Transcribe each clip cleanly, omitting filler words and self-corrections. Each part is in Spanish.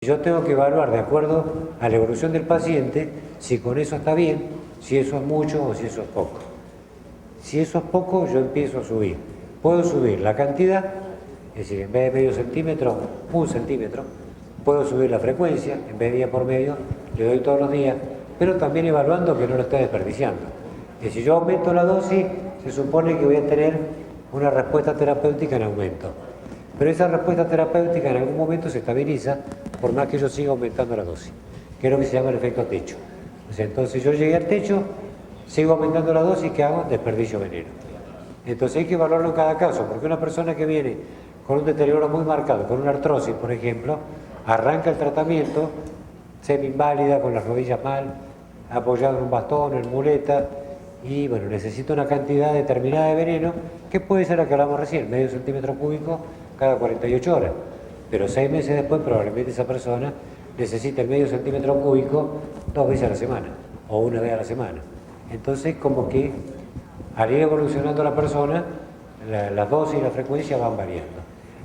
Yo tengo que evaluar de acuerdo a la evolución del paciente si con eso está bien, si eso es mucho o si eso es poco. Si eso es poco, yo empiezo a subir. Puedo subir la cantidad, es decir, en vez de medio centímetro, 1 centímetro. Puedo subir la frecuencia, en vez de día por medio, le doy todos los días, pero también evaluando que no lo esté desperdiciando. Y si yo aumento la dosis, se supone que voy a tener una respuesta terapéutica en aumento. Pero esa respuesta terapéutica en algún momento se estabiliza por más que yo siga aumentando la dosis, que es lo que se llama el efecto techo. O sea, entonces yo llegué al techo, sigo aumentando la dosis, ¿qué hago? Desperdicio veneno. Entonces hay que evaluarlo en cada caso, porque una persona que viene con un deterioro muy marcado, con una artrosis, por ejemplo, arranca el tratamiento, semi-inválida, con las rodillas mal, apoyado en un bastón, en muleta, y bueno, necesita una cantidad determinada de veneno, que puede ser la que hablamos recién, medio centímetro cúbico cada 48 horas. Pero 6 meses después probablemente esa persona necesita el medio centímetro cúbico 2 veces a la semana, o 1 vez a la semana. Entonces como que al ir evolucionando la persona, las dosis y la frecuencia van variando.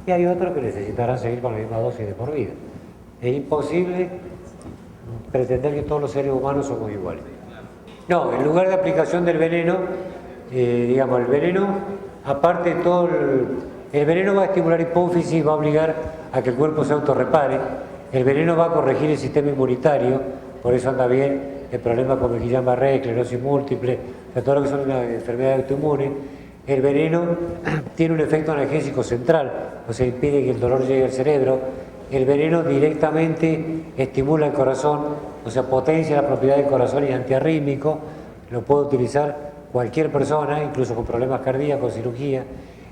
Y hay otros que necesitarán seguir con la misma dosis de por vida. Es imposible pretender que todos los seres humanos somos iguales. No, en lugar de aplicación del veneno, digamos, el veneno, aparte de todo, el veneno va a estimular hipófisis, va a obligar a que el cuerpo se autorrepare, el veneno va a corregir el sistema inmunitario, por eso anda bien el problema con el Guillain-Barré, esclerosis múltiple, de todo lo que son las enfermedades autoinmunes. El veneno tiene un efecto analgésico central, o sea, impide que el dolor llegue al cerebro. El veneno directamente estimula el corazón, o sea, potencia la propiedad del corazón y es antiarrítmico. Lo puede utilizar cualquier persona, incluso con problemas cardíacos, cirugía.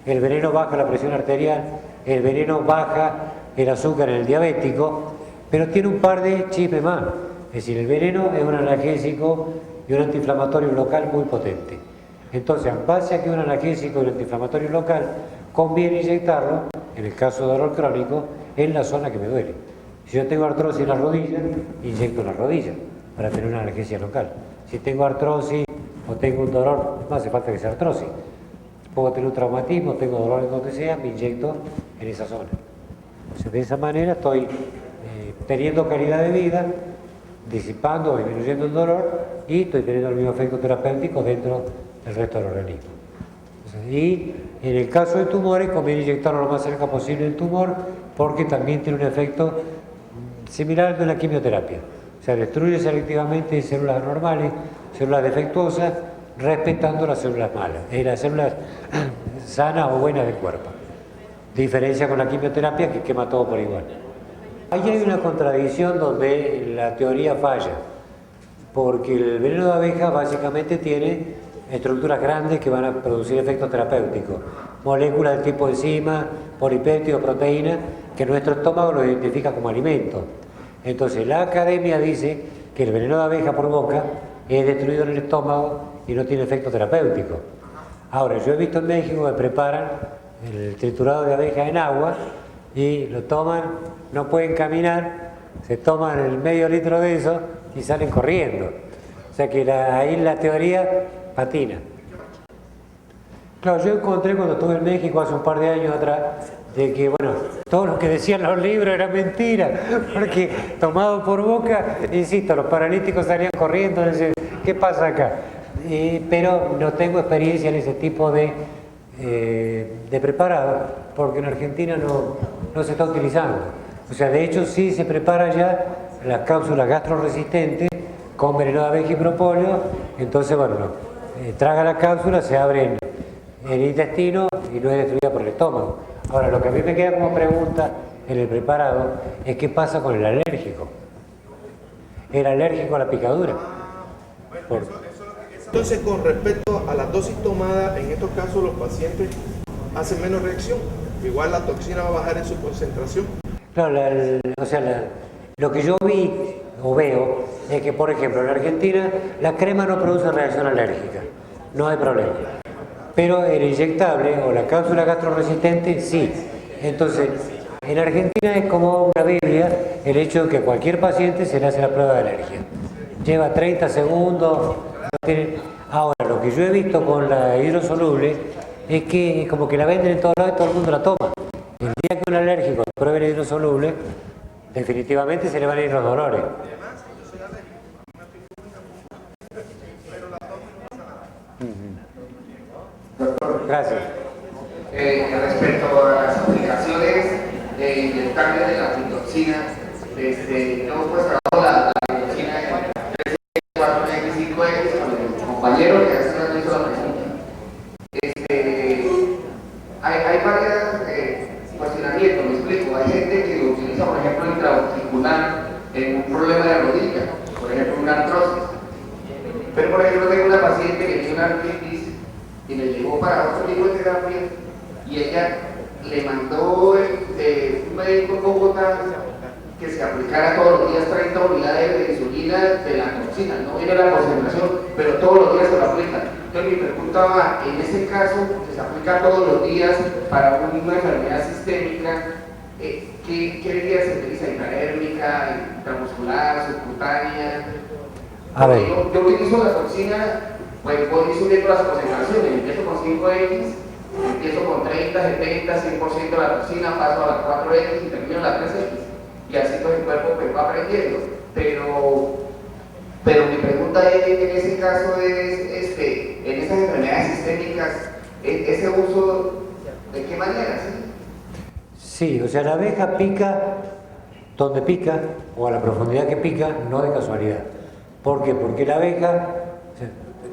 El veneno baja la presión arterial, el veneno baja el azúcar en el diabético, pero tiene un par de chismes más. Es decir, el veneno es un analgésico y un antiinflamatorio local muy potente. Entonces, en base a que es un analgésico y un antiinflamatorio local, conviene inyectarlo, en el caso de dolor crónico, en la zona que me duele. Si yo tengo artrosis en la rodilla, inyecto en la rodilla para tener una analgesia local. Si tengo artrosis o tengo un dolor, no hace falta que sea artrosis. Puedo tener un traumatismo, tengo dolor en donde sea, me inyecto en esa zona. O sea, de esa manera estoy teniendo calidad de vida, disipando o disminuyendo el dolor y estoy teniendo el mismo efecto terapéutico dentro del resto del organismo. Y en el caso de tumores conviene inyectarlo lo más cerca posible del tumor porque también tiene un efecto similar al de la quimioterapia. O sea, destruye selectivamente células normales, células defectuosas, respetando las células malas, las células sanas o buenas del cuerpo. Diferencia con la quimioterapia que quema todo por igual. Ahí hay una contradicción donde la teoría falla, porque el veneno de abeja básicamente tiene estructuras grandes que van a producir efectos terapéuticos, moléculas del tipo enzima, polipéptidos, proteínas, que nuestro estómago lo identifica como alimento. Entonces la academia dice que el veneno de abeja por boca es destruido en el estómago y no tiene efecto terapéutico. Ahora, yo he visto en México que preparan el triturado de abeja en agua y lo toman, no pueden caminar, se toman el medio litro de eso y salen corriendo. O sea que ahí la teoría patina. Claro, yo encontré cuando estuve en México hace un par de años atrás de que, bueno, todo lo que decían los libros era mentira, porque tomado por boca, insisto, los paralíticos salían corriendo, ¿qué pasa acá? Pero no tengo experiencia en ese tipo de preparado, porque en Argentina no se está utilizando. O sea, de hecho sí se prepara ya las cápsulas gastroresistentes con veneno de abeja y propóleo, entonces, bueno, traga la cápsula, se abre en el intestino y no es destruida por el estómago. Ahora, lo que a mí me queda como pregunta en el preparado es qué pasa con el alérgico. ¿El alérgico a la picadura? Entonces, con respecto a las dosis tomadas, en estos casos los pacientes hacen menos reacción. Igual la toxina va a bajar en su concentración. Claro, lo que yo vi o veo es que, por ejemplo, en Argentina la crema no produce reacción alérgica, no hay problema. Pero el inyectable o la cápsula gastroresistente sí. Entonces, en Argentina es como una Biblia el hecho de que a cualquier paciente se le hace la prueba de alergia. Lleva 30 segundos. Ahora, lo que yo he visto con la hidrosoluble es que es como que la venden en todos lados y todo el mundo la toma. El día que un alérgico pruebe la hidrosoluble, definitivamente se le van a ir los dolores. Gracias. Respecto a las aplicaciones del cambio de la aflatoxina, yo pues trabajo la aflatoxina en 3X, 4X, con el compañero que hace una vez la pregunta. Hay varios cuestionamientos, me explico. Hay gente que lo utiliza, por ejemplo, intraarticular en un problema de rodilla, por ejemplo, una artrosis. Pero, por ejemplo, tengo una paciente que tiene una artritis y le llegó para otro tipo de terapia y ella le mandó un médico en Bogotá que se aplicara todos los días 30 unidades de insulina de la toxina, no viene la concentración, pero todos los días se lo aplican. Entonces mi pregunta va, en ese caso, que se aplica todos los días para una enfermedad sistémica, ¿qué días se utiliza? ¿Intradérmica, intramuscular, subcutánea? A ver. Yo utilizo la toxina, pues voy subiendo las concentraciones, empiezo con 5X, empiezo con 30, 70, 100% de la toxina, paso a la 4X y termino en la 3X. Y así pues el cuerpo pues, va aprendiendo. Pero mi pregunta en ese caso es, en esas enfermedades sistémicas, ¿ese uso de qué manera? Sí, o sea, la abeja pica donde pica o a la profundidad que pica, no de casualidad. ¿Por qué? Porque la abeja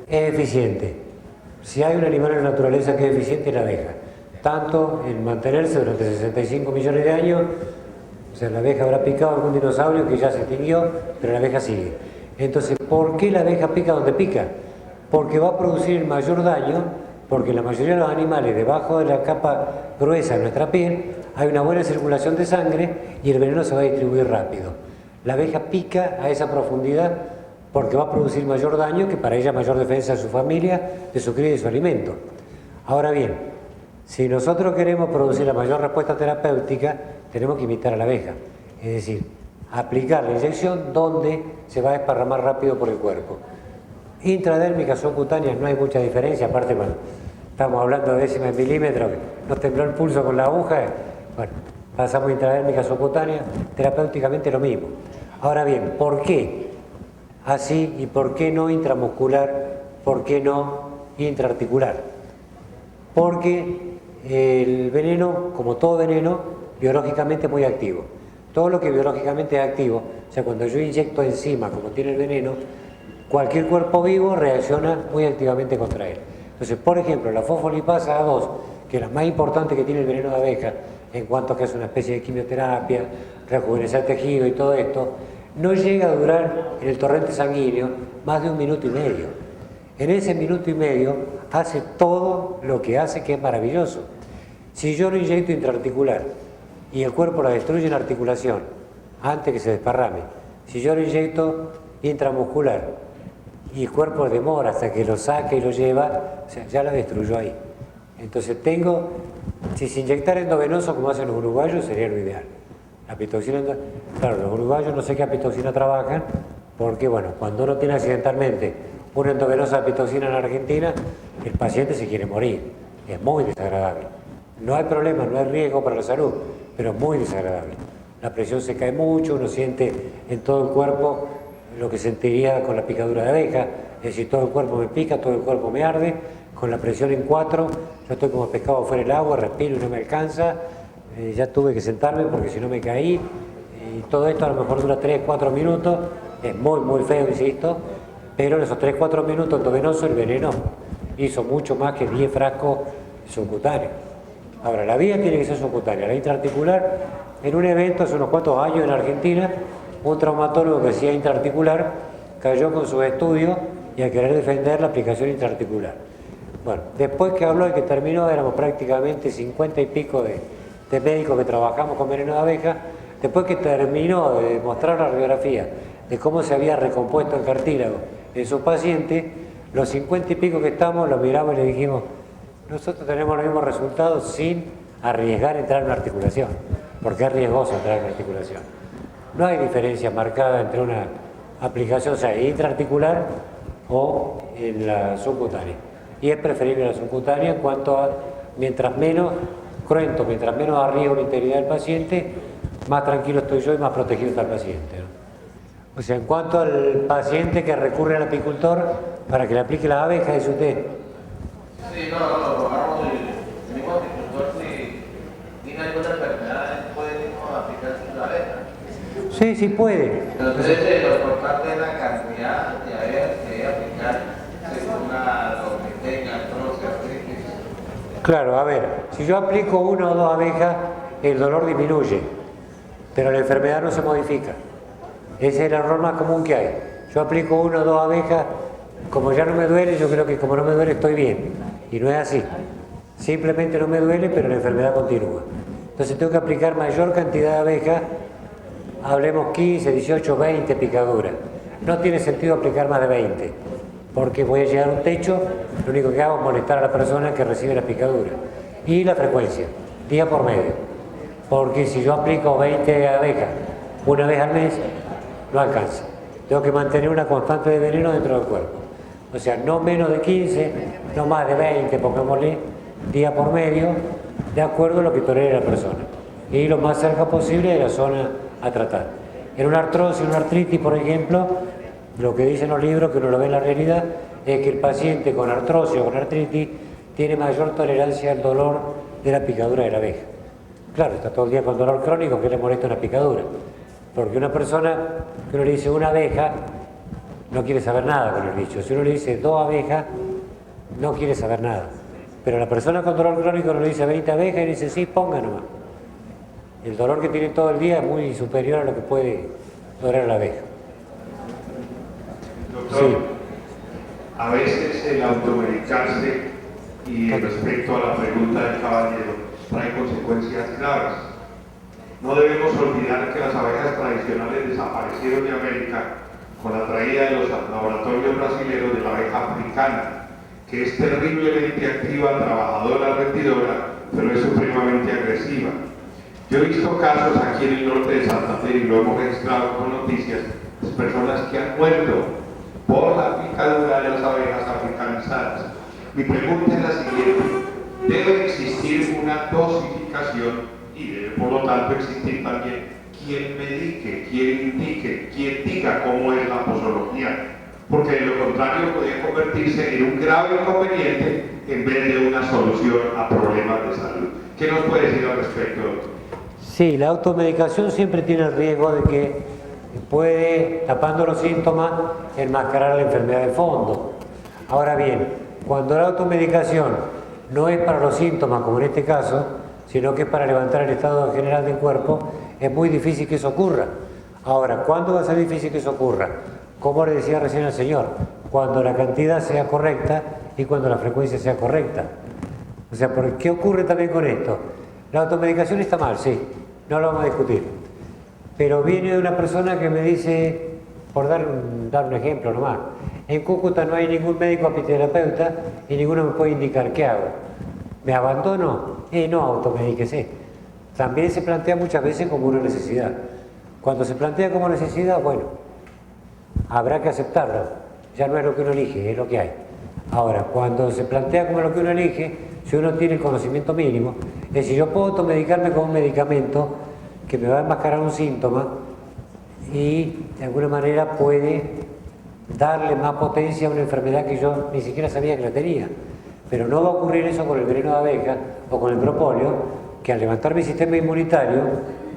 es eficiente. Si hay un animal en la naturaleza que es eficiente, es la abeja. Tanto en mantenerse durante 65 millones de años, o sea, la abeja habrá picado algún dinosaurio que ya se extinguió, pero la abeja sigue. Entonces, ¿por qué la abeja pica donde pica? Porque va a producir el mayor daño, porque la mayoría de los animales, debajo de la capa gruesa de nuestra piel, hay una buena circulación de sangre y el veneno se va a distribuir rápido. La abeja pica a esa profundidad porque va a producir mayor daño, que para ella mayor defensa de su familia, de su cría y de su alimento. Ahora bien, si nosotros queremos producir la mayor respuesta terapéutica, tenemos que imitar a la abeja, es decir, aplicar la inyección donde se va a desparramar rápido por el cuerpo. Intradérmica, subcutánea, no hay mucha diferencia, aparte, bueno, estamos hablando de décimas de milímetros, nos tembló el pulso con la aguja, bueno, pasamos intradérmica, subcutánea, terapéuticamente lo mismo. Ahora bien, ¿por qué así y por qué no intramuscular, por qué no intraarticular? Porque el veneno, como todo veneno, biológicamente es muy activo. Todo lo que biológicamente es activo, o sea, cuando yo inyecto enzima, como tiene el veneno, cualquier cuerpo vivo reacciona muy activamente contra él. Entonces, por ejemplo, la fosfolipasa A2, que es la más importante que tiene el veneno de abeja, en cuanto a que es una especie de quimioterapia, rejuvenecer tejido y todo esto, no llega a durar en el torrente sanguíneo más de 1 minuto y medio. En ese minuto y medio hace todo lo que hace, que es maravilloso. Si yo lo inyecto intraarticular y el cuerpo la destruye en articulación antes que se desparrame, si yo lo inyecto intramuscular y el cuerpo demora hasta que lo saque y lo lleva, o sea, ya la destruyó ahí. Entonces si se inyectara endovenoso como hacen los uruguayos, sería lo ideal. La pitoxina, claro, los uruguayos no sé qué pitoxina trabajan, porque bueno, cuando uno tiene accidentalmente una endovenosa pitoxina en Argentina, el paciente se quiere morir, es muy desagradable. No hay problema, no hay riesgo para la salud, pero es muy desagradable. La presión se cae mucho, uno siente en todo el cuerpo lo que sentiría con la picadura de abeja, es decir, todo el cuerpo me pica, todo el cuerpo me arde, con la presión en 4, yo estoy como pescado fuera del agua, respiro y no me alcanza, ya tuve que sentarme porque si no me caí, y todo esto a lo mejor dura 3-4 minutos, es muy feo, insisto, pero en esos 3-4 minutos endovenoso el veneno hizo mucho más que 10 frascos subcutáneos. Ahora, la vía tiene que ser subcutánea, la intraarticular, en un evento hace unos cuantos años en Argentina, un traumatólogo que hacía intraarticular cayó con sus estudios y a querer defender la aplicación intraarticular. Bueno, después que habló y que terminó, éramos prácticamente 50 y pico de médicos que trabajamos con veneno de abeja. Después que terminó de mostrar la radiografía de cómo se había recompuesto el cartílago en sus pacientes, los 50 y pico que estamos lo miramos y le dijimos: nosotros tenemos los mismos resultados sin arriesgar entrar en una articulación, porque es riesgoso entrar en una articulación. No hay diferencia marcada entre una aplicación, o sea, intraarticular o en la subcutánea. Y es preferible la subcutánea en cuanto a, mientras menos cruento, mientras menos arriesgo la integridad del paciente, más tranquilo estoy yo y más protegido está el paciente, ¿no? O sea, en cuanto al paciente que recurre al apicultor para que le aplique las abejas, dice usted. Sí, vamos, el mismo apicultor, si tiene alguna enfermedad, puede aplicarse la abeja. Sí, sí puede. Entonces, por parte de la cantidad de abejas que debe aplicar, según lo que tenga, artritis. Claro, a ver, si yo aplico una o dos abejas, el dolor disminuye, pero la enfermedad no se modifica. Ese es el error más común que hay. Yo aplico una o dos abejas, como ya no me duele, yo creo que como no me duele estoy bien. Y no es así. Simplemente no me duele, pero la enfermedad continúa. Entonces tengo que aplicar mayor cantidad de abejas, hablemos 15, 18, 20 picaduras. No tiene sentido aplicar más de 20, porque voy a llegar a un techo, lo único que hago es molestar a la persona que recibe la picadura. Y la frecuencia, día por medio. Porque si yo aplico 20 abejas una vez al mes, no alcanza. Tengo que mantener una constante de veneno dentro del cuerpo. O sea, no menos de 15, no más de 20, pongámosle, día por medio, de acuerdo a lo que tolere la persona. Y lo más cerca posible de la zona a tratar. En una artrosis, una artritis, por ejemplo, lo que dicen los libros, que uno lo ve en la realidad, es que el paciente con artrosis o con artritis tiene mayor tolerancia al dolor de la picadura de la abeja. Claro, está todo el día con dolor crónico, que le molesta una picadura. Porque una persona que uno le dice una abeja, no quiere saber nada con el bicho. Si uno le dice 2 abejas, no quiere saber nada. Pero la persona con dolor crónico uno le dice 20 abejas y le dice sí, ponga nomás. El dolor que tiene todo el día es muy superior a lo que puede doler la abeja. Doctor, Sí. a veces el automedicarse y respecto a la pregunta del caballero trae consecuencias graves. No debemos olvidar que las abejas tradicionales desaparecieron de América con la traída de los laboratorios brasileños de la abeja africana, que es terriblemente activa, trabajadora, rendidora, pero es supremamente agresiva. Yo he visto casos aquí en el norte de Santander y lo hemos registrado con noticias, de personas que han muerto por la picadura de las abejas africanizadas. Mi pregunta es la siguiente: ¿debe existir una dosificación y debe por lo tanto existir también quien medique, quien indique, quien diga cómo es la posología? Porque de lo contrario podría convertirse en un grave inconveniente en vez de una solución a problemas de salud. ¿Qué nos puede decir al respecto, doctor? Sí, la automedicación siempre tiene el riesgo de que puede, tapando los síntomas, enmascarar la enfermedad de fondo. Ahora bien, cuando la automedicación no es para los síntomas, como en este caso, sino que es para levantar el estado general del cuerpo, es muy difícil que eso ocurra. Ahora, ¿cuándo va a ser difícil que eso ocurra? Como le decía recién al señor, cuando la cantidad sea correcta y cuando la frecuencia sea correcta. O sea, ¿por qué ocurre también con esto? La automedicación está mal, sí, no lo vamos a discutir. Pero viene de una persona que me dice, por dar un ejemplo nomás, en Cúcuta no hay ningún médico apiterapeuta y ninguno me puede indicar qué hago. ¿Me abandono? No, automedíquese. También se plantea muchas veces como una necesidad. Cuando se plantea como necesidad, bueno, habrá que aceptarlo. Ya no es lo que uno elige, es lo que hay. Ahora, cuando se plantea como lo que uno elige, si uno tiene el conocimiento mínimo, es decir, yo puedo automedicarme con un medicamento que me va a enmascarar un síntoma y de alguna manera puede darle más potencia a una enfermedad que yo ni siquiera sabía que la tenía. Pero no va a ocurrir eso con el veneno de abeja o con el propóleo, que al levantar mi sistema inmunitario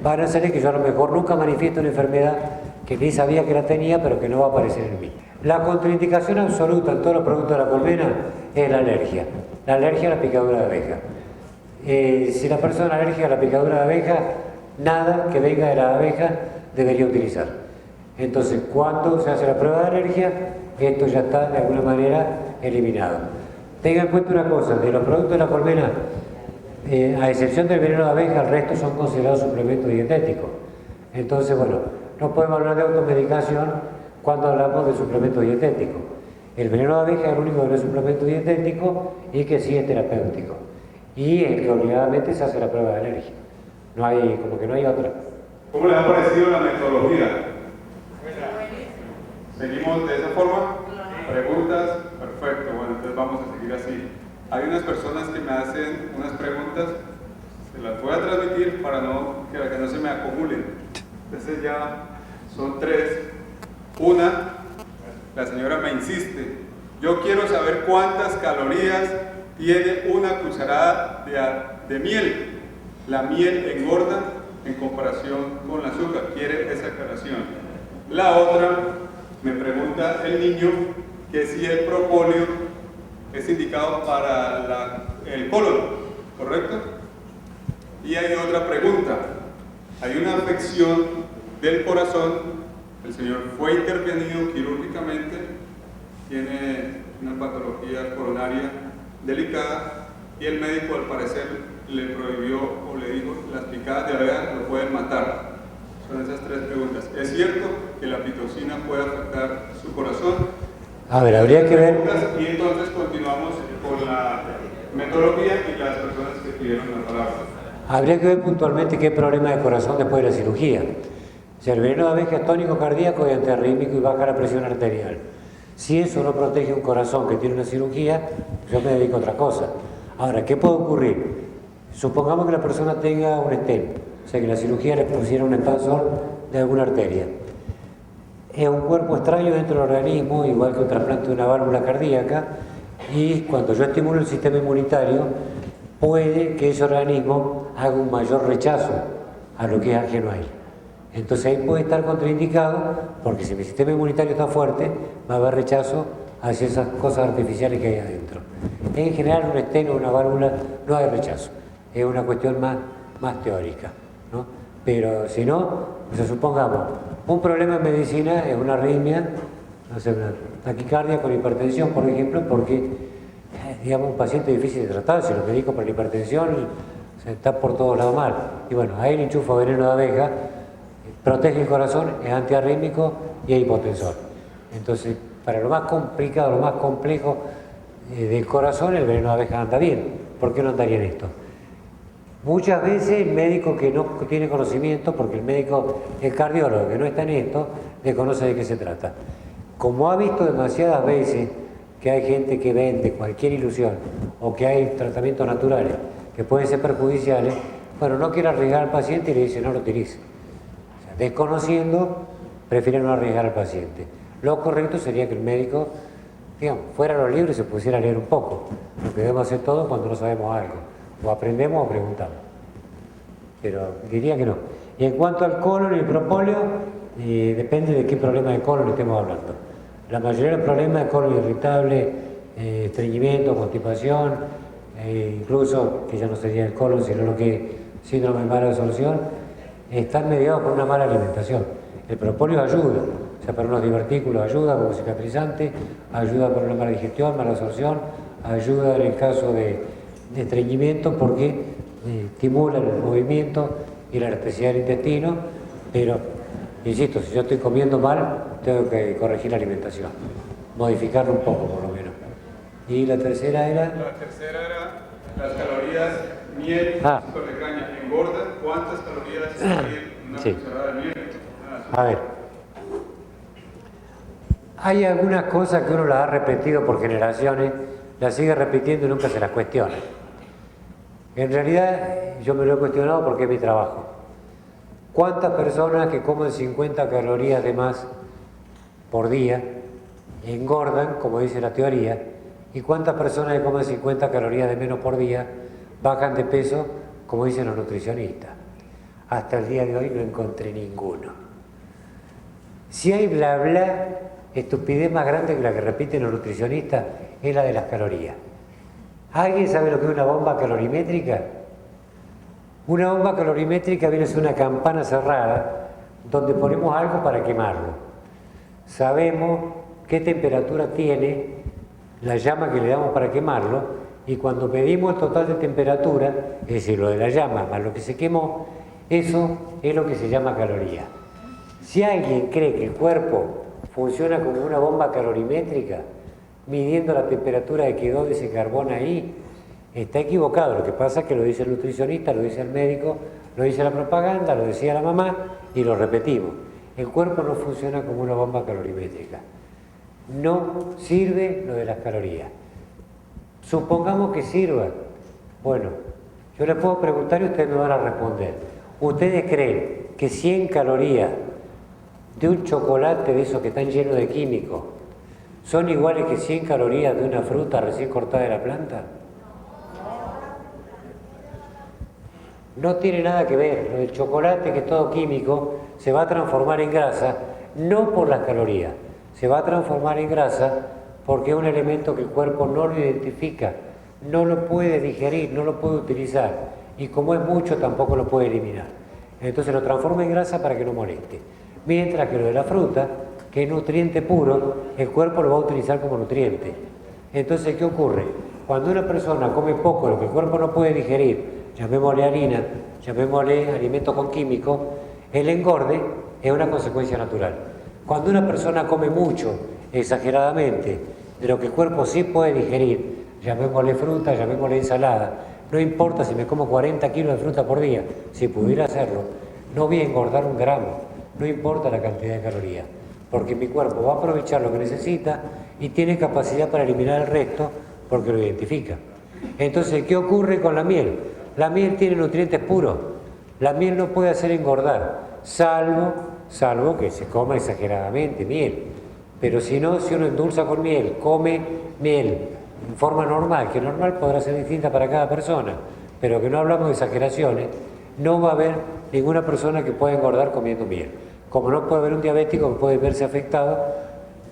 van a hacer que yo a lo mejor nunca manifieste una enfermedad que ni sabía que la tenía, pero que no va a aparecer en mí. La contraindicación absoluta en todos los productos de la colmena es la alergia a la picadura de abeja. Si la persona es alérgica a la picadura de abeja, nada que venga de la abeja debería utilizar. Entonces, cuando se hace la prueba de alergia, esto ya está de alguna manera eliminado. Tenga en cuenta una cosa, de los productos de la colmena, a excepción del veneno de abeja, el resto son considerados suplementos dietéticos. Entonces, bueno, no podemos hablar de automedicación cuando hablamos de suplementos dietéticos. El veneno de abeja es el único que no es suplemento dietético y que sí es terapéutico. Y el que obligadamente se hace la prueba de alergia. No hay, como que no hay otra. ¿Cómo les ha parecido la metodología? ¿Seguimos de esa forma? ¿Preguntas? Perfecto, bueno, entonces vamos a seguir así. Hay unas personas que me hacen unas preguntas Se las voy a transmitir para que no se me acumulen. Entonces ya son 3. Una, la señora me insiste, yo quiero saber cuántas calorías tiene una cucharada de miel. La miel engorda en comparación con el azúcar, quiere esa aclaración. La otra, me pregunta el niño que si el propóleo es indicado para el colon, ¿correcto? Y hay otra pregunta, hay una afección del corazón, el señor fue intervenido quirúrgicamente, tiene una patología coronaria delicada y el médico al parecer le prohibió o le dijo las picadas de abeja lo pueden matar. Son esas 3 preguntas. ¿Es cierto que la pitoxina puede afectar su corazón? A ver, habría que ver... Y entonces continuamos con la metodología y las personas que pidieron la palabra. Habría que ver puntualmente qué problema de corazón después de la cirugía. Si el veneno de abeja es tónico cardíaco y antiarrítmico y baja la presión arterial. Si eso no protege un corazón que tiene una cirugía, yo me dedico a otra cosa. Ahora, ¿qué puede ocurrir? Supongamos que la persona tenga un stent, o sea que la cirugía le pusiera un expansor de alguna arteria. Es un cuerpo extraño dentro del organismo, igual que un trasplante de una válvula cardíaca, y cuando yo estimulo el sistema inmunitario, puede que ese organismo haga un mayor rechazo a lo que es ajeno a él. Entonces ahí puede estar contraindicado, porque si mi sistema inmunitario está fuerte, va a haber rechazo hacia esas cosas artificiales que hay adentro. En general, un stent o una válvula no hay rechazo, es una cuestión más teórica, ¿no? Pero si no, o sea, supongamos, un problema en medicina es una arritmia, no sé, una taquicardia con hipertensión, por ejemplo, porque digamos, un paciente difícil de tratar, si lo medico para la hipertensión, se está por todos lados mal. Y bueno, ahí le enchufo veneno de abeja, protege el corazón, es antiarrítmico y es hipotensor. Entonces, para lo más complicado, lo más complejo del corazón, el veneno de abeja anda bien. ¿Por qué no andaría en esto? Muchas veces el médico que no tiene conocimiento, porque el cardiólogo que no está en esto, desconoce de qué se trata. Como ha visto demasiadas veces que hay gente que vende cualquier ilusión o que hay tratamientos naturales que pueden ser perjudiciales, bueno, no quiere arriesgar al paciente y le dice no lo utilice. O sea, desconociendo, prefiere no arriesgar al paciente. Lo correcto sería que el médico, digamos, fuera a los libros y se pusiera a leer un poco. Lo que debemos hacer todos cuando no sabemos algo. O aprendemos o preguntamos. Pero diría que no. Y en cuanto al colon y el propóleo, depende de qué problema de colon estemos hablando. La mayoría de los problemas de colon irritable, estreñimiento, constipación, incluso, que ya no sería el colon, sino lo que es síndrome de mala absorción, están mediados por una mala alimentación. El propóleo ayuda, o sea, para unos divertículos ayuda como cicatrizante, ayuda para una mala digestión, mala absorción, ayuda en el caso de estreñimiento porque estimula el movimiento y la elasticidad del intestino, pero, insisto, si yo estoy comiendo mal, tengo que corregir la alimentación, modificarlo un poco por lo menos. Y la tercera era... La tercera era las calorías miel con de caña. ¿Engorda? ¿Cuántas calorías tiene una cucharada de miel? A ver. Hay algunas cosas que uno las ha repetido por generaciones, las sigue repitiendo y nunca se las cuestiona. En realidad, yo me lo he cuestionado porque es mi trabajo. ¿Cuántas personas que comen 50 calorías de más por día engordan, como dice la teoría, y cuántas personas que comen 50 calorías de menos por día bajan de peso, como dicen los nutricionistas? Hasta el día de hoy no encontré ninguno. Si hay bla bla, estupidez más grande que la que repiten los nutricionistas es la de las calorías. ¿Alguien sabe lo que es una bomba calorimétrica? Una bomba calorimétrica viene a ser una campana cerrada donde ponemos algo para quemarlo. Sabemos qué temperatura tiene la llama que le damos para quemarlo y cuando medimos el total de temperatura, es decir, lo de la llama más lo que se quemó, eso es lo que se llama caloría. Si alguien cree que el cuerpo funciona como una bomba calorimétrica, midiendo la temperatura que quedó de ese carbón ahí, está equivocado. Lo que pasa es que lo dice el nutricionista, lo dice el médico, lo dice la propaganda, lo decía la mamá y lo repetimos. El cuerpo no funciona como una bomba calorimétrica. No sirve lo de las calorías. Supongamos que sirva. Bueno, Yo les puedo preguntar y ustedes me van a responder. ¿Ustedes creen que 100 calorías de un chocolate de esos que están llenos de químicos son iguales que 100 calorías de una fruta recién cortada de la planta? No tiene nada que ver. Lo del chocolate, que es todo químico, se va a transformar en grasa, no por las calorías, se va a transformar en grasa porque es un elemento que el cuerpo no lo identifica, no lo puede digerir, no lo puede utilizar, y como es mucho tampoco lo puede eliminar. Entonces lo transforma en grasa para que no moleste. Mientras que lo de la fruta, que es nutriente puro, el cuerpo lo va a utilizar como nutriente. Entonces, ¿qué ocurre? Cuando una persona come poco, lo que el cuerpo no puede digerir, llamémosle harina, llamémosle alimento con químicos, el engorde es una consecuencia natural. Cuando una persona come mucho, exageradamente, de lo que el cuerpo sí puede digerir, llamémosle fruta, llamémosle ensalada, no importa si me como 40 kilos de fruta por día, si pudiera hacerlo, no voy a engordar un gramo, no importa la cantidad de calorías, porque mi cuerpo va a aprovechar lo que necesita y tiene capacidad para eliminar el resto porque lo identifica. Entonces, ¿qué ocurre con la miel? La miel tiene nutrientes puros, la miel no puede hacer engordar, salvo que se coma exageradamente miel. Pero si no, si uno endulza con miel, come miel en forma normal, que normal podrá ser distinta para cada persona, pero que no hablamos de exageraciones, no va a haber ninguna persona que pueda engordar comiendo miel. Como no puede haber un diabético que puede verse afectado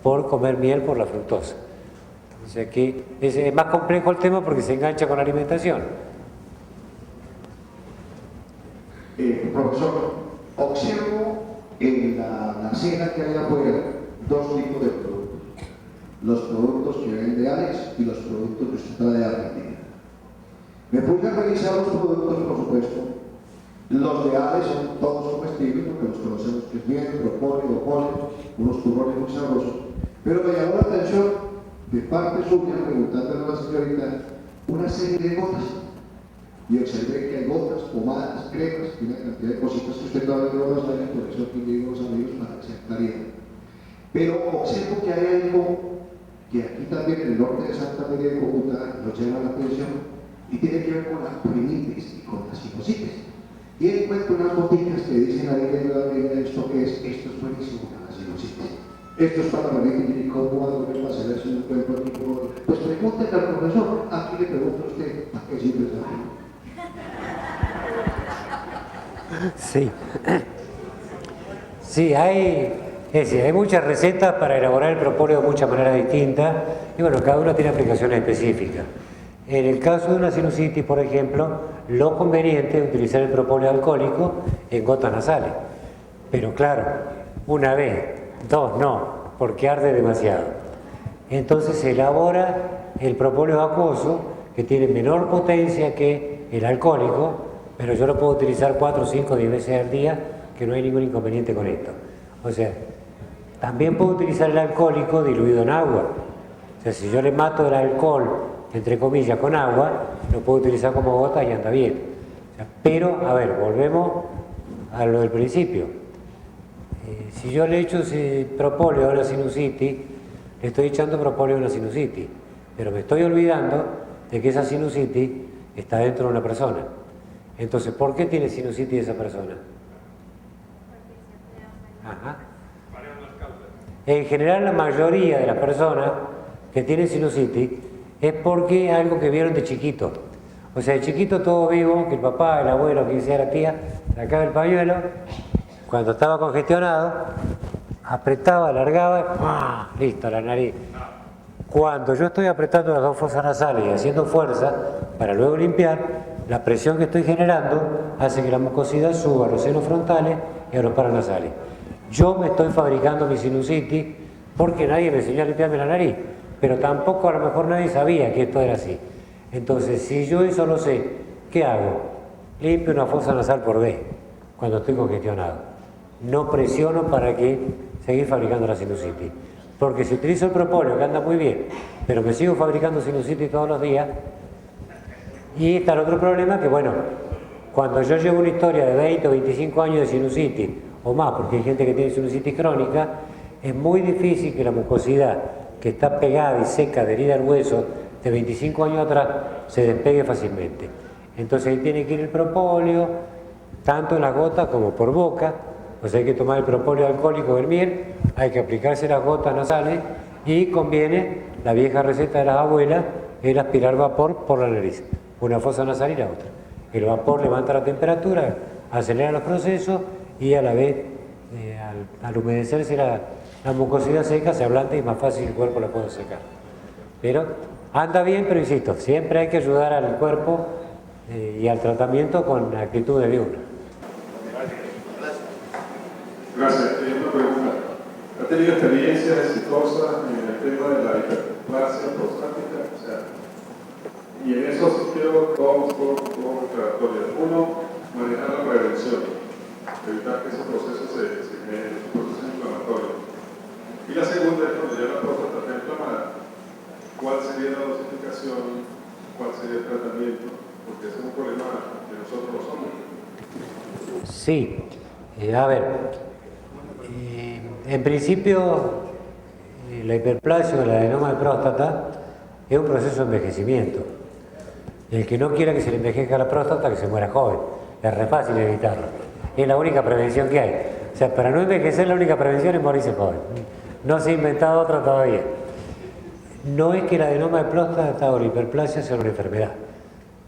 por comer miel por la fructosa. O sea que es más complejo el tema porque se engancha con la alimentación. Profesor, observo en la cena que hay afuera dos tipos de productos. Los productos que vende Alex y los productos que usted trae de Argentina. Me puse a revisar los productos, por supuesto. Los de Alex son todos comestibles porque los conocemos que es bien, propóleo, polen, unos turrones muy sabrosos. Pero me llamó la atención de parte suya, preguntándole a la señorita, una serie de gotas. Y observé que hay gotas, pomadas, cremas y una cantidad de cositas que usted todavía no las sabe, por eso aquí digo los amigos para que se aclaren. Pero observo que hay algo que aquí también en el norte de Santa María de Cúcuta nos llama la atención y tiene que ver con la primitis y con la sinusitis. Y encuentro unas botitas que dicen ahí de la Biblia esto que es, esto es buenísimo para la sinusitis. Esto es para la y cómo va a dormir para saber si un cuerpo aquí. Pues pregúntenle al profesor, aquí le pregunto a usted, ¿a qué sirve esa cosa? Sí, sí, hay muchas recetas para elaborar el propóleo de muchas maneras distintas y bueno, cada una tiene aplicaciones específicas. En el caso de una sinusitis, por ejemplo, lo conveniente es utilizar el propóleo alcohólico en gotas nasales. Pero claro, una vez, dos no, porque arde demasiado. Entonces se elabora el propóleo acuoso, que tiene menor potencia que el alcohólico, pero yo lo puedo utilizar 4, 5, 10 veces al día, que no hay ningún inconveniente con esto. O sea, también puedo utilizar el alcohólico diluido en agua. O sea, si yo le mato el alcohol, entre comillas, con agua, lo puedo utilizar como gota y anda bien. O sea, pero, a ver, volvemos a lo del principio. Si yo le echo propóleo a una sinusitis, le estoy echando propóleo a una sinusitis, pero me estoy olvidando de que esa sinusitis está dentro de una persona. Entonces, ¿por qué tiene sinusitis esa persona? Ajá. En general, la mayoría de las personas que tienen sinusitis es porque es algo que vieron de chiquito. O sea, de chiquito todo vivo, que el papá, el abuelo, quien sea la tía, sacaba el pañuelo, cuando estaba congestionado, apretaba, alargaba, listo, la nariz. Cuando yo estoy apretando las dos fosas nasales y haciendo fuerza para luego limpiar, la presión que estoy generando hace que la mucosidad suba a los senos frontales y a los paranasales. Yo me estoy fabricando mi sinusitis porque nadie me enseñó a limpiarme la nariz, pero tampoco a lo mejor nadie sabía que esto era así. Entonces, si yo eso lo sé, ¿qué hago? Limpio una fosa nasal por vez cuando estoy congestionado. No presiono para que seguir fabricando la sinusitis. Porque si utilizo el propóleo, que anda muy bien, pero me sigo fabricando sinusitis todos los días, y está el otro problema que, bueno, cuando yo llevo una historia de 20 o 25 años de sinusitis, o más, porque hay gente que tiene sinusitis crónica, es muy difícil que la mucosidad que está pegada y seca, adherida al hueso de 25 años atrás, se despegue fácilmente. Entonces ahí tiene que ir el propóleo, tanto en la gota como por boca. O sea, hay que tomar el propóleo alcohólico del miel, hay que aplicarse las gotas nasales y conviene, la vieja receta de las abuelas, era aspirar vapor por la nariz, una fosa nasal y la otra. El vapor levanta la temperatura, acelera los procesos y a la vez, al humedecerse la mucosidad seca, se ablanda y es más fácil el cuerpo la puede secar. Pero anda bien, pero insisto, siempre hay que ayudar al cuerpo y al tratamiento con actitudes de una. Gracias. Una pregunta. ¿Ha tenido experiencias exitosas en el tema de la hiperplasia prostática? O sea, y en eso sí quiero dos declaratorias. Uno, manejar la prevención, evitar que ese proceso se genere, un proceso inflamatorio. Y la segunda es cuando ya la próstata está inflamada, ¿cuál sería la dosificación? ¿Cuál sería el tratamiento? Porque ese es un problema de nosotros los hombres. Sí, a ver, en principio la hiperplasia o el adenoma de próstata es un proceso de envejecimiento. El que no quiera que se le envejezca la próstata, que se muera joven, es re fácil evitarlo. Es la única prevención que hay. O sea, para no envejecer la única prevención es morirse joven. No se ha inventado otra todavía. No es que el adenoma de próstata o la hiperplasia sea una enfermedad.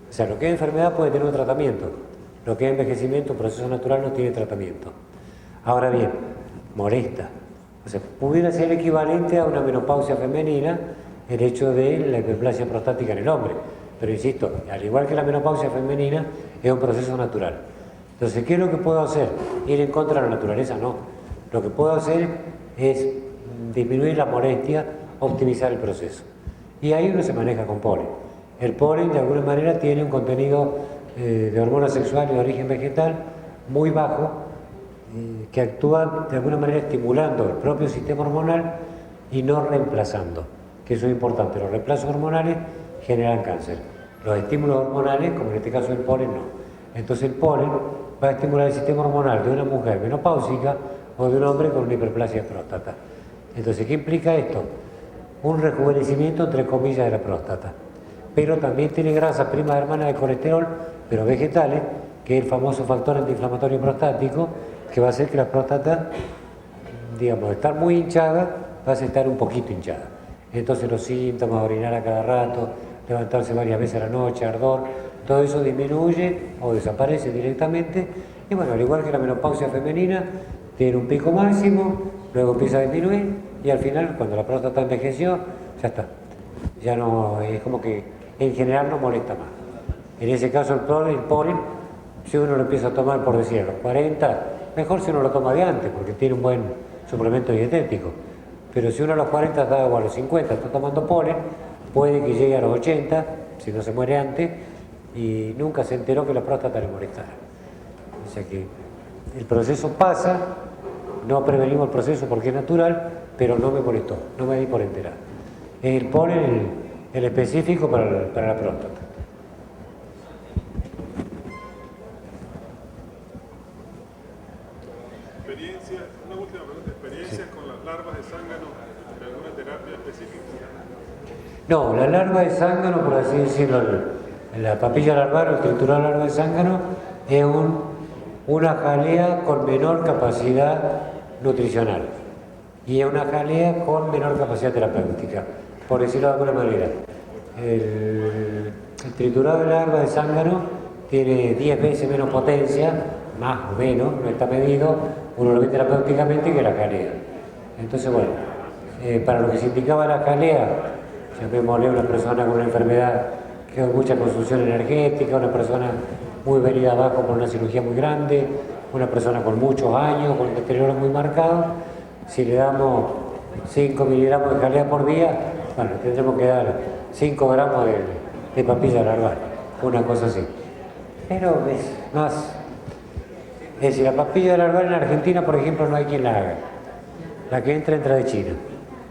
O sea, lo que es enfermedad puede tener un tratamiento. Lo que es envejecimiento, un proceso natural, no tiene tratamiento. Ahora bien, molesta. O sea, pudiera ser equivalente a una menopausia femenina el hecho de la hiperplasia prostática en el hombre. Pero insisto, al igual que la menopausia femenina, es un proceso natural. Entonces, ¿qué es lo que puedo hacer? ¿Ir en contra de la naturaleza? No. Lo que puedo hacer es disminuir la molestia, optimizar el proceso. Y ahí uno se maneja con polen. El polen, de alguna manera, tiene un contenido de hormonas sexuales de origen vegetal muy bajo, que actúa de alguna manera estimulando el propio sistema hormonal y no reemplazando, que eso es importante. Los reemplazos hormonales generan cáncer. Los estímulos hormonales, como en este caso el polen, no. Entonces el polen va a estimular el sistema hormonal de una mujer menopáusica o de un hombre con una hiperplasia de próstata. Entonces, ¿qué implica esto? Un rejuvenecimiento, entre comillas, de la próstata. Pero también tiene grasas primas hermanas de colesterol, pero vegetales, que es el famoso factor antiinflamatorio prostático, que va a hacer que la próstata, digamos, de estar muy hinchada, pase a estar un poquito hinchada. Entonces los síntomas, orinar a cada rato, levantarse varias veces a la noche, ardor, todo eso disminuye o desaparece directamente. Y bueno, al igual que la menopausia femenina, tiene un pico máximo, luego empieza a disminuir y al final, cuando la próstata envejeció, ya está. Ya no, es como que en general no molesta más. En ese caso el polen, si uno lo empieza a tomar, por decir, a los 40, mejor si uno lo toma de antes, porque tiene un buen suplemento dietético. Pero si uno a los 40 está, o a los 50 está tomando polen, puede que llegue a los 80, si no se muere antes, y nunca se enteró que la próstata le molestara. O sea que el proceso pasa, no prevenimos el proceso porque es natural, pero no me molestó, no me di por enterar. Es el polen el específico para la próstata. Una última pregunta, ¿experiencia con las larvas de zángano de alguna terapia específica? No, la larva de zángano, por así decirlo, la papilla larval o el triturar larva de zángano es una jalea con menor capacidad nutricional y es una jalea con menor capacidad terapéutica, por decirlo de alguna manera. El triturado de larva de zángano tiene 10 veces menos potencia, más o menos, no está medido, uno lo ve terapéuticamente, que la jalea. Entonces, bueno, para lo que se indicaba la jalea, llamémosle una persona con una enfermedad que hay mucha consumición energética, una persona muy venida abajo por una cirugía muy grande, una persona con muchos años, con un deterioro muy marcado, si le damos 5 miligramos de jalea por día, bueno, tendremos que dar 5 gramos de papilla larval, una cosa así. Pero es más, es decir, la papilla larval en Argentina, por ejemplo, no hay quien la haga. La que entra de China.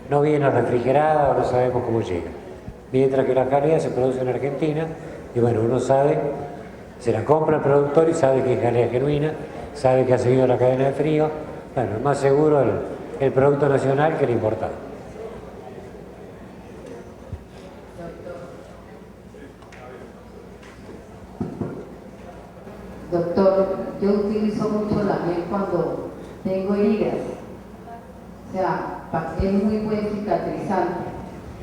No viene refrigerada o no sabemos cómo llega. Mientras que la jalea se produce en Argentina y bueno, uno sabe, se la compra el productor y sabe que es jalea genuina, sabe que ha seguido la cadena de frío. Bueno, es más seguro el producto nacional que el importado. tengo heridas. O sea, es muy buen cicatrizante.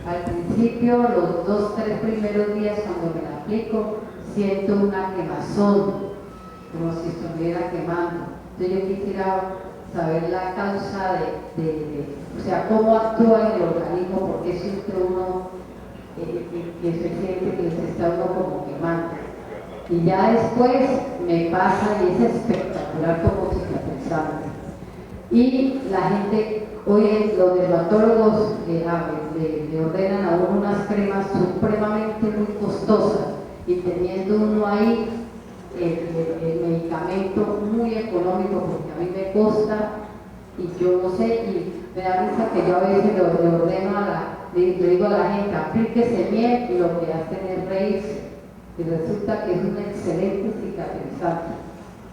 Al principio, los 2-3 primeros días cuando me la aplico, siento una quemazón, como si estuviera quemando. Entonces yo quisiera saber la causa o sea, cómo actúa en el organismo, por qué siente uno que se siente que se está uno como quemando. Y ya después me pasa y es espectacular como cicatrizante. Y la gente, hoy los dermatólogos le ordenan a uno unas cremas supremamente muy costosas y teniendo uno ahí el medicamento muy económico, porque a mí me costa y yo no sé, y me da risa que yo a veces le ordeno le digo a la gente, aplíquese miel, y lo que hacen es reírse, y resulta que es un excelente cicatrizante.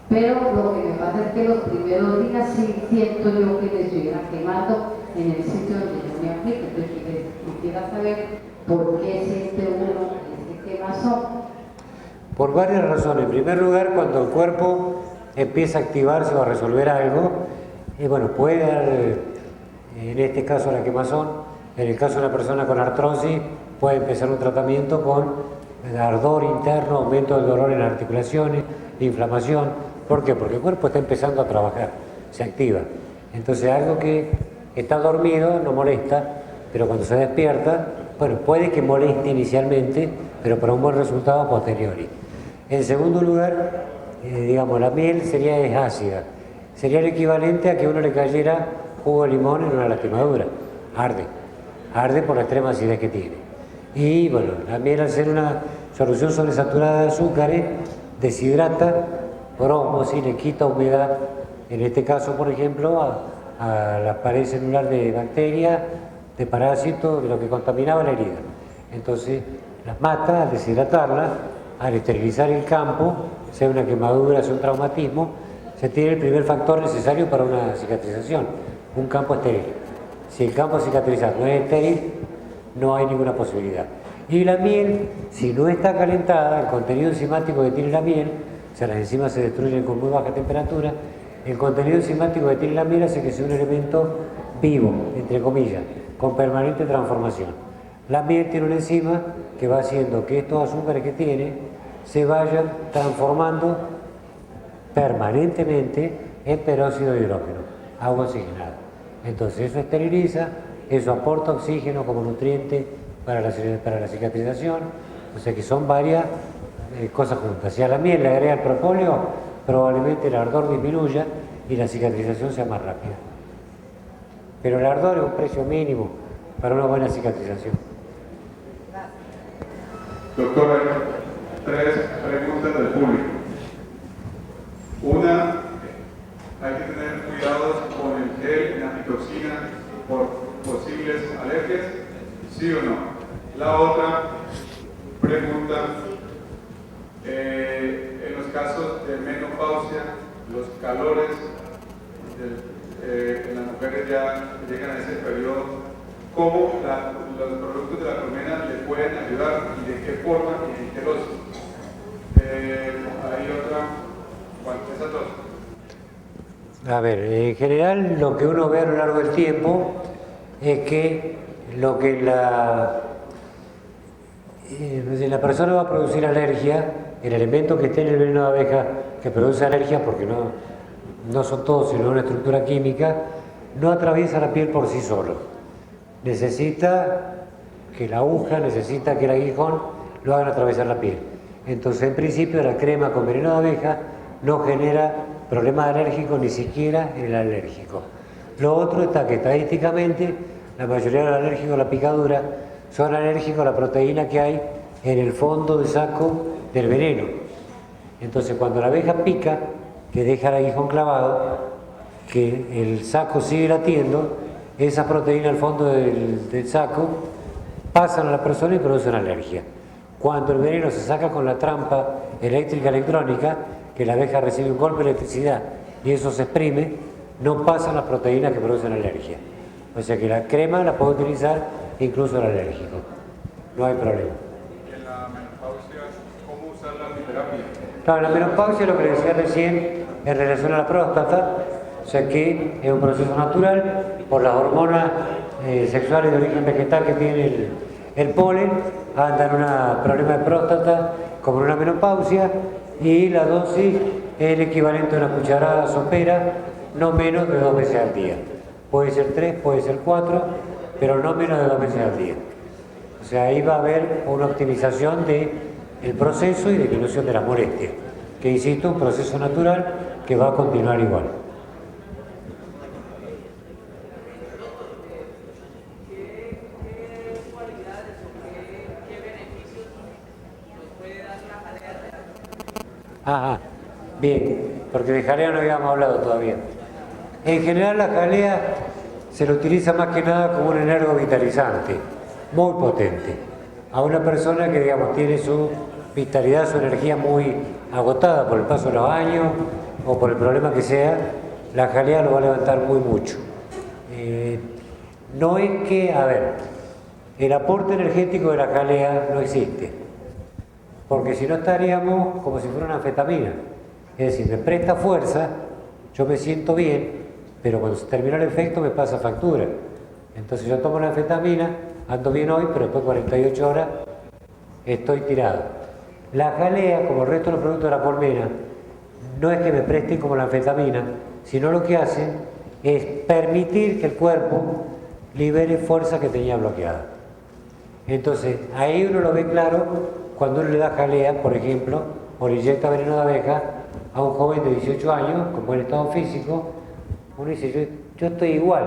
Pero lo que me pasa es que los primeros días sí siento yo que me estuviera quemando en el sitio donde yo me aplico. Entonces quisiera saber por qué siente uno ese quemazón. Por varias razones. En primer lugar, cuando el cuerpo empieza a activarse o a resolver algo, bueno, puede dar, en este caso la quemazón, en el caso de una persona con artrosis, puede empezar un tratamiento con ardor interno, aumento del dolor en las articulaciones, inflamación. ¿Por qué? Porque el cuerpo está empezando a trabajar, se activa. Entonces algo que está dormido no molesta, pero cuando se despierta, bueno, puede que moleste inicialmente, pero para un buen resultado a posteriori. En segundo lugar, digamos, la miel es ácida. Sería el equivalente a que uno le cayera jugo de limón en una lastimadura. Arde por la extrema acidez que tiene. Y bueno, la miel, al ser una solución sobresaturada de azúcares, deshidrata por ósmosis, le quita humedad, en este caso, por ejemplo, a la pared celular de bacterias, de parásitos, de lo que contaminaba la herida. Entonces, las mata al deshidratarlas, al esterilizar el campo, sea una quemadura, sea un traumatismo, se tiene el primer factor necesario para una cicatrización, un campo estéril. Si el campo cicatrizado no es estéril, no hay ninguna posibilidad. Y la miel, si no está calentada, el contenido enzimático que tiene la miel, o sea, las enzimas se destruyen con muy baja temperatura, el contenido enzimático que tiene la miel hace que sea un elemento vivo, entre comillas, con permanente transformación. La miel tiene una enzima que va haciendo que estos azúcares que tiene se vayan transformando permanentemente en peróxido de hidrógeno, agua oxigenada. Entonces eso esteriliza, eso aporta oxígeno como nutriente para la cicatrización, o sea que son varias cosas juntas. Si a la miel le agrega el propóleo, probablemente el ardor disminuya y la cicatrización sea más rápida. Pero el ardor es un precio mínimo para una buena cicatrización. Doctora, 3 preguntas del público. Una, hay que tener cuidados con el gel en aflatoxina por posibles alergias, ¿sí o no? La otra pregunta, en los casos de menopausia, los calores en las mujeres ya llegan a ese periodo, ¿cómo los productos de la colmena le pueden ayudar y de qué forma y en qué dosis? Hay otra, bueno, esas dos. A ver, en general lo que uno ve a lo largo del tiempo es que lo que la persona va a producir alergia, el elemento que esté en el veneno de abeja que produce alergia, porque no son todos, sino una estructura química, no atraviesa la piel por sí solo. Necesita que la aguja, necesita que el aguijón lo hagan atravesar la piel. Entonces, en principio, la crema con veneno de abeja no genera problemas alérgicos ni siquiera en el alérgico. Lo otro está que estadísticamente la mayoría de los alérgicos a la picadura son alérgicos a la proteína que hay en el fondo del saco del veneno. Entonces, cuando la abeja pica, que deja el aguijón clavado, que el saco sigue latiendo, esa proteína al fondo del saco pasan a la persona y producen alergia. Cuando el veneno se saca con la trampa eléctrica electrónica, que la abeja recibe un golpe de electricidad y eso se exprime, no pasan las proteínas que producen alergia. O sea que la crema la puede utilizar incluso el alérgico. No hay problema. En la menopausia, ¿cómo usar la fitoterapia? Claro, en la menopausia, lo que le decía recién en relación a la próstata, O sea que es un proceso natural por las hormonas sexuales de origen vegetal que tiene el polen, anda en un problema de próstata como en una menopausia, y la dosis es el equivalente a una cucharada sopera, no menos de 2 veces al día. Puede ser 3, puede ser 4, pero no menos de 2 veces al día. O sea, ahí va a haber una optimización del proceso y disminución de las molestias, que insisto, un proceso natural que va a continuar igual. Bien, porque de jalea no habíamos hablado todavía. En general la jalea se lo utiliza más que nada como un energovitalizante, muy potente. A una persona que, digamos, tiene su vitalidad, su energía muy agotada por el paso de los años o por el problema que sea, la jalea lo va a levantar muy mucho. No es que, a ver, el aporte energético de la jalea no existe, porque si no estaríamos como si fuera una anfetamina. Es decir, me presta fuerza, yo me siento bien, pero cuando se termina el efecto me pasa factura. Entonces yo tomo la anfetamina, ando bien hoy, pero después de 48 horas estoy tirado. La jalea, como el resto de los productos de la colmena, no es que me presten como la anfetamina, sino lo que hacen es permitir que el cuerpo libere fuerza que tenía bloqueada. Entonces, ahí uno lo ve claro cuando uno le da jalea, por ejemplo, o le inyecta veneno de abeja a un joven de 18 años con buen estado físico. Uno dice, yo estoy igual.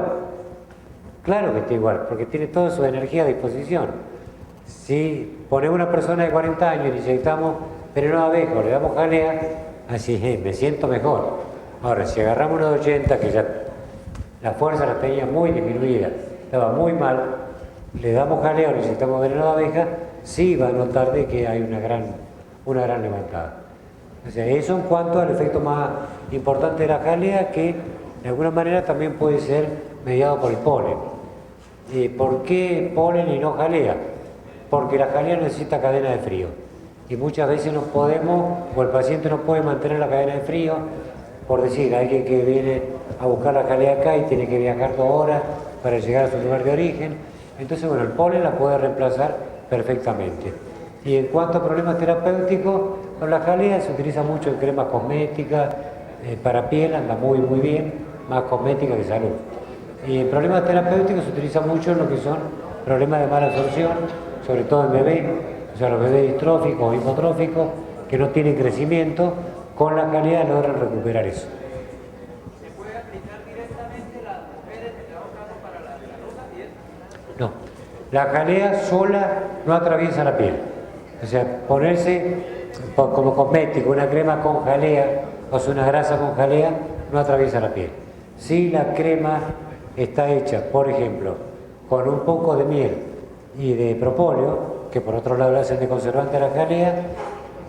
Claro que estoy igual, porque tiene toda su energía a disposición. Si ponemos una persona de 40 años y le inyectamos veneno de abeja o le damos jalea, así me siento mejor. Ahora, si agarramos uno de 80, que ya la fuerza la tenía muy disminuida, estaba muy mal, le damos jalea o le inyectamos veneno de abeja, sí va a notar de que hay una gran levantada. O sea, eso en cuanto al efecto más importante de la jalea, que de alguna manera también puede ser mediado por el polen. ¿Por qué polen y no jalea? Porque la jalea necesita cadena de frío. Y muchas veces no podemos, o el paciente no puede mantener la cadena de frío, por decir, alguien que viene a buscar la jalea acá y tiene que viajar 2 horas para llegar a su lugar de origen. Entonces, bueno, el polen la puede reemplazar perfectamente. Y en cuanto a problemas terapéuticos, con la jalea se utiliza mucho en cremas cosméticas, para piel anda muy bien, más cosmética que salud. Y en problemas terapéuticos se utiliza mucho en lo que son problemas de mala absorción, sobre todo en bebés, o sea, los bebés distróficos o hipotróficos que no tienen crecimiento, con la jalea logran recuperar eso. ¿Se puede aplicar directamente a las mujeres en dado caso para la ruta y eso? No, la jalea sola no atraviesa la piel. O sea, ponerse como cosmético una crema con jalea, o sea, una grasa con jalea, no atraviesa la piel. Si la crema está hecha, por ejemplo, con un poco de miel y de propóleo, que por otro lado le hacen de conservante a la jalea,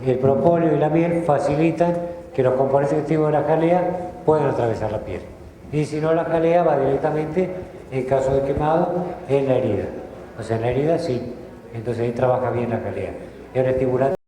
el propóleo y la miel facilitan que los componentes activos de la jalea puedan atravesar la piel. Y si no, la jalea va directamente, en caso de quemado, en la herida. O sea, en la herida sí. Entonces ahí trabaja bien la jalea. Es un estimulante.